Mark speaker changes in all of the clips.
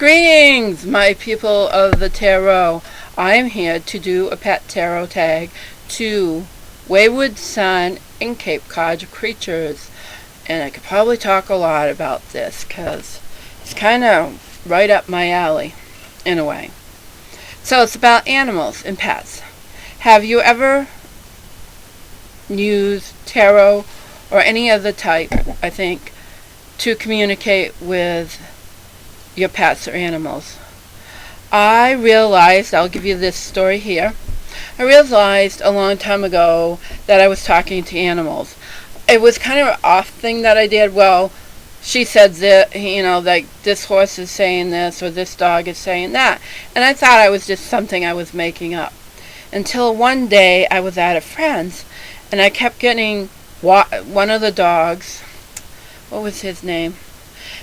Speaker 1: Greetings, my people of the tarot. I am here to do a pet tarot tag to WaywardSun and CapeCodCreatures. And I could probably talk a lot about this because it's kind of right up my alley, in a way. So it's about animals and pets. Have you ever used tarot or any other type, I think, to communicate with your pets or animals? I realized, I'll give you this story here. I realized a long time ago that I was talking to animals. It was kind of an off thing that I did. Well, she said that, like this horse is saying this or this dog is saying that. And I thought I was just something I was making up. Until one day I was at a friend's and I kept getting one of the dogs. What was his name?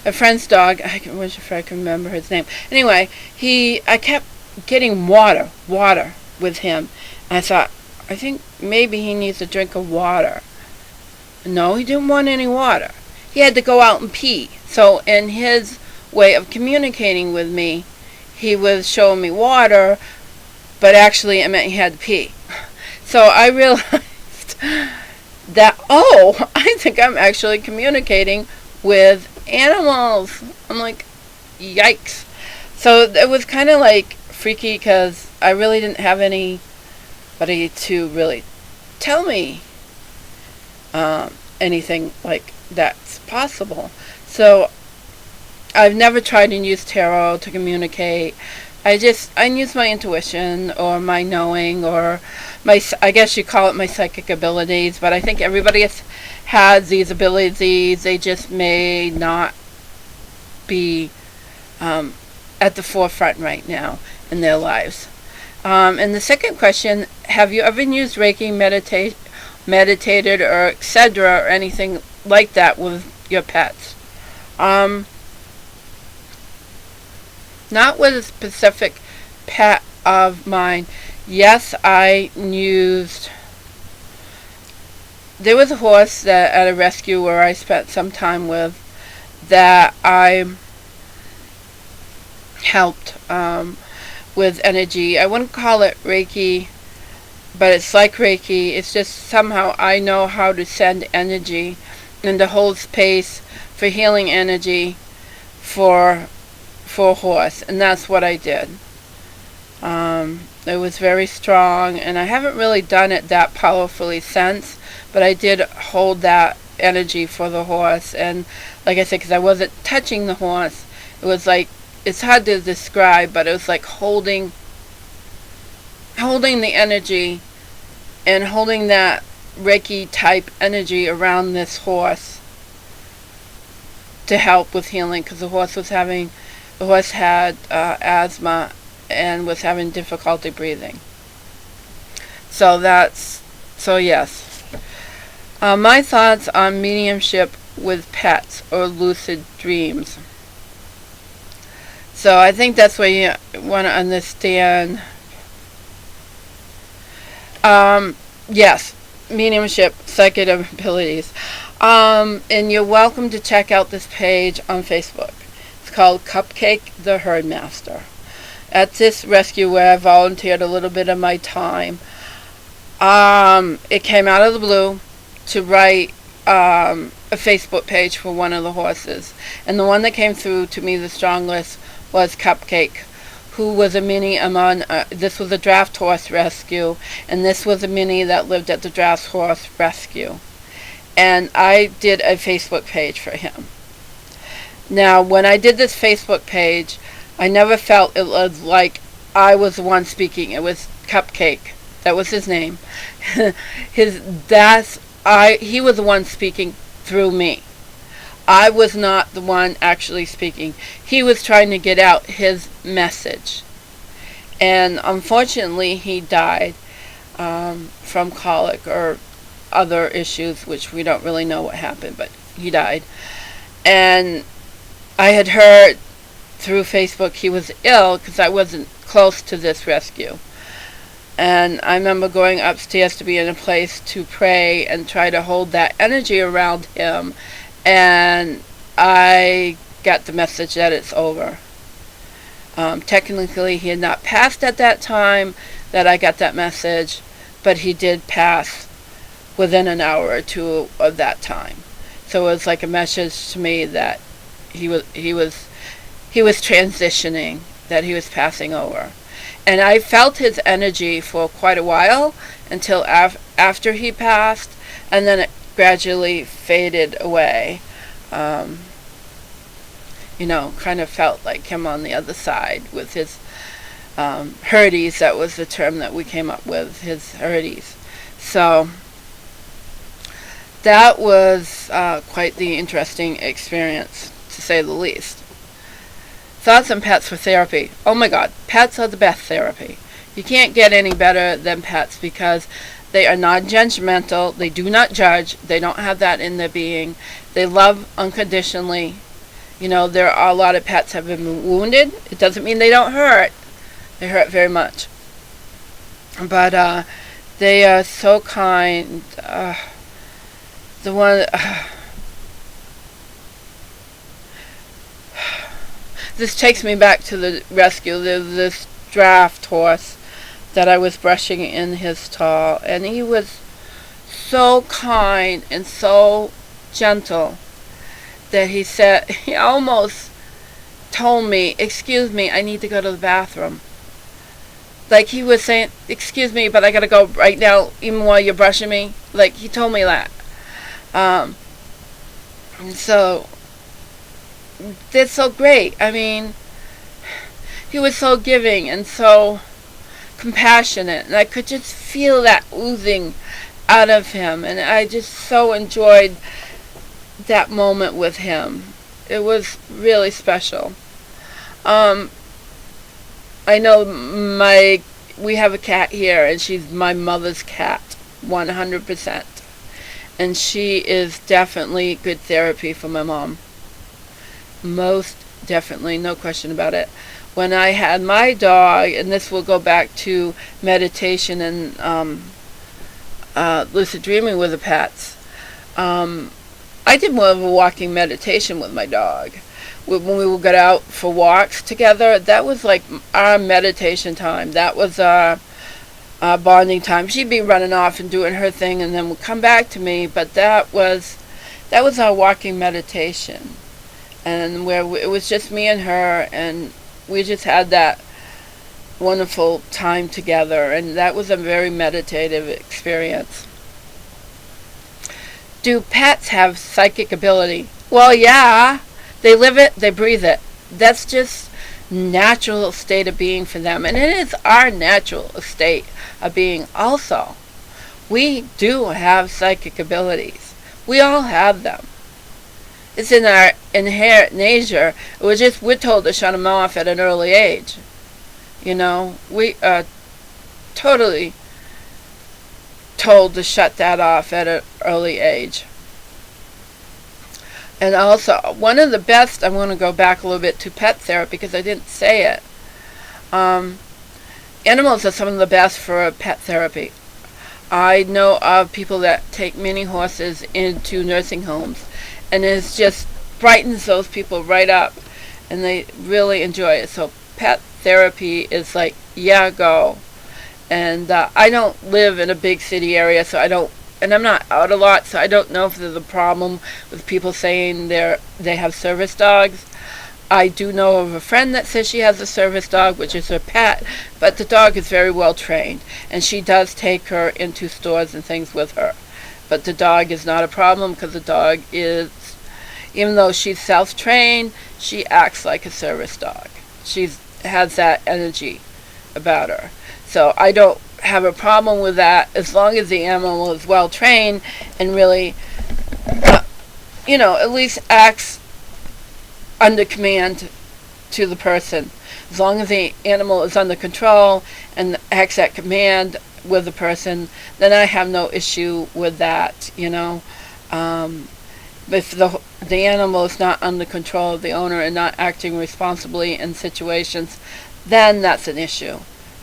Speaker 1: A friend's dog. I wish if I can remember his name. Anyway, I kept getting water with him. And I thought, I think maybe he needs a drink of water. No, he didn't want any water. He had to go out and pee. So in his way of communicating with me, he was showing me water, but actually it meant he had to pee. So I realized that, I think I'm actually communicating with animals. I'm like, yikes. So it was kind of like freaky because I really didn't have anybody to really tell me anything like that's possible. So I've never tried to use tarot to communicate. I use my intuition or my knowing or I guess you call it my psychic abilities, but I think everybody has these abilities. They just may not be at the forefront right now in their lives. And the second question, have you ever used Reiki, meditated or etc. or anything like that with your pets? Not with a specific pet of mine. Yes, I used... There was a horse that at a rescue where I spent some time with that I helped with energy. I wouldn't call it Reiki, but it's like Reiki. It's just somehow I know how to send energy and to hold space for healing energy for a horse, and that's what I did. It was very strong, and I haven't really done it that powerfully since, but I did hold that energy for the horse. And like I said, because I wasn't touching the horse, it was like, it's hard to describe, but it was like holding the energy and holding that Reiki type energy around this horse to help with healing, because the horse had asthma and was having difficulty breathing. So yes. My thoughts on mediumship with pets or lucid dreams. So I think that's what you want to understand. Yes, mediumship, psychic abilities. And you're welcome to check out this page on Facebook. It's called Cupcake the Herdmaster. At this rescue where I volunteered a little bit of my time, it came out of the blue to write a Facebook page for one of the horses. And the one that came through to me the strongest was Cupcake, who was a mini among, this was a draft horse rescue, and this was a mini that lived at the draft horse rescue. And I did a Facebook page for him. Now, when I did this Facebook page, I never felt it was like I was the one speaking. It was Cupcake. That was his name. He was the one speaking through me. I was not the one actually speaking. He was trying to get out his message. And unfortunately, he died from colic or other issues, which we don't really know what happened, but he died. And I had heard through Facebook he was ill because I wasn't close to this rescue. And I remember going upstairs to be in a place to pray and try to hold that energy around him. And I got the message that it's over. Technically, he had not passed at that time that I got that message, but he did pass within an hour or two of that time. So it was like a message to me that he was transitioning, that he was passing over. And I felt his energy for quite a while until after he passed, and then it gradually faded away. Kind of felt like him on the other side with his herdies. That was the term that we came up with, his herdies. So that was quite the interesting experience, to say the least. Thoughts on pets for therapy. Oh my God, pets are the best therapy. You can't get any better than pets because they are non-judgmental. They do not judge. They don't have that in their being. They love unconditionally. There are a lot of pets have been wounded. It doesn't mean they don't hurt. They hurt very much. But they are so kind. This takes me back to the rescue. There's this draft horse that I was brushing in his stall, and he was so kind and so gentle that he almost told me, "Excuse me, I need to go to the bathroom." Like he was saying, "Excuse me, but I gotta go right now, even while you're brushing me." Like he told me that. And so that's so great. I mean, he was so giving and so compassionate, and I could just feel that oozing out of him, and I just so enjoyed that moment with him. It was really special. I know we have a cat here, and she's my mother's cat, 100%. And she is definitely good therapy for my mom. Most definitely, no question about it. When I had my dog, and this will go back to meditation and lucid dreaming with the pets, I did more of a walking meditation with my dog. When we would get out for walks together, that was like our meditation time. That was our bonding time. She'd be running off and doing her thing, and then would come back to me. But that was our walking meditation, and where it was just me and her, and we just had that wonderful time together, and that was a very meditative experience. Do pets have psychic ability? Well, yeah. They live it, they breathe it. That's just natural state of being for them. And it is our natural state of being also. We do have psychic abilities. We all have them. It's in our inherent nature. We're told to shut them off at an early age. We are totally told to shut that off at an early age. And also, one of the best, I want to go back a little bit to pet therapy because I didn't say it. Animals are some of the best for pet therapy. I know of people that take mini horses into nursing homes, and it just brightens those people right up, and they really enjoy it. So pet therapy is like, yeah, go. And I don't live in a big city area, so and I'm not out a lot, so I don't know if there's a problem with people saying they have service dogs. I do know of a friend that says she has a service dog, which is her pet, but the dog is very well trained, and she does take her into stores and things with her. But the dog is not a problem because the dog is, even though she's self-trained, she acts like a service dog. She has that energy about her. So I don't have a problem with that as long as the animal is well trained and really, at least acts under command to the person. As long as the animal is under control and acts at command with the person, then I have no issue with that. If the animal is not under control of the owner and not acting responsibly in situations, then that's an issue.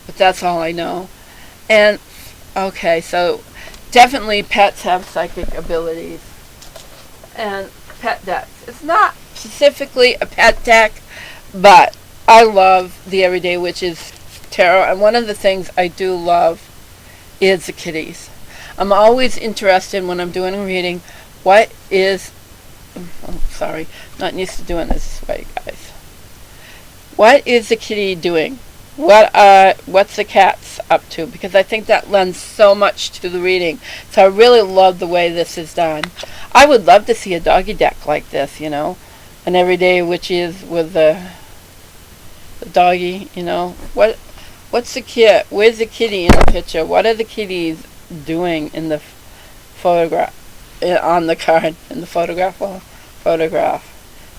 Speaker 1: But that's all I know. And, okay, so definitely pets have psychic abilities. And pet decks. It's not specifically a pet deck, but I love the Everyday Witches Tarot, and one of the things I do love is the kitties. I'm always interested when I'm doing a reading, what is, oh, sorry, not used to doing this way, guys. What is the kitty doing? What's the cat's up to? Because I think that lends so much to the reading. So I really love the way this is done. I would love to see a doggy deck like this, you know, an Everyday Witches with the doggy, you know. What's the kit? Where's the kitty in the picture? What are the kitties doing in the photograph, on the card, in the photograph?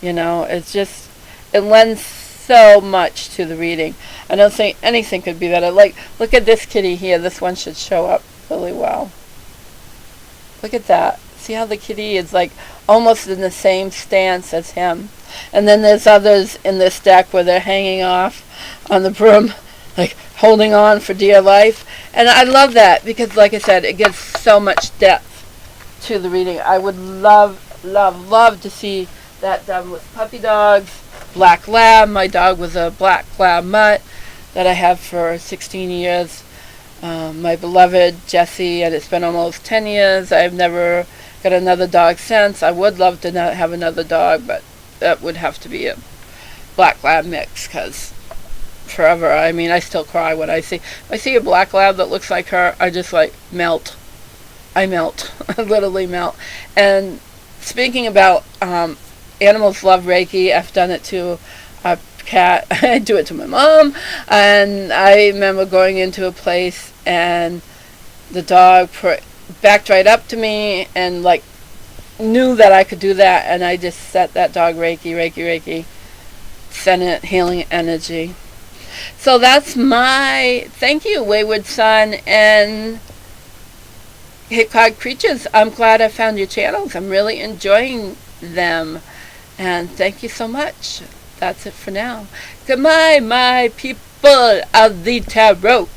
Speaker 1: You know, it's just, it lends so much to the reading. I don't think anything could be better. Like, look at this kitty here. This one should show up really well. Look at that. See how the kitty is like almost in the same stance as him. And then there's others in this deck where they're hanging off on the broom, like holding on for dear life. And I love that because, like I said, it gives so much depth to the reading. I would love, love, love to see that done with puppy dogs, black lab. My dog was a black lab mutt that I have for 16 years. My beloved Jessie, and it's been almost 10 years. I've never got another dog since. I would love to not have another dog, but that would have to be a black lab mix, because forever, I mean, I still cry when I see a black lab that looks like her. I just like melt. I melt. I literally melt. And speaking about animals love Reiki, I've done it to a cat. I do it to my mom. And I remember going into a place and the dog backed right up to me and like knew that I could do that, and I just set that dog Reiki, sent it healing energy. So that's my thank you, Wayward Sun and CapeCodCreatures. I'm glad I found your channels. I'm really enjoying them, and thank you so much. That's it for now. Goodbye, my people of the tarot.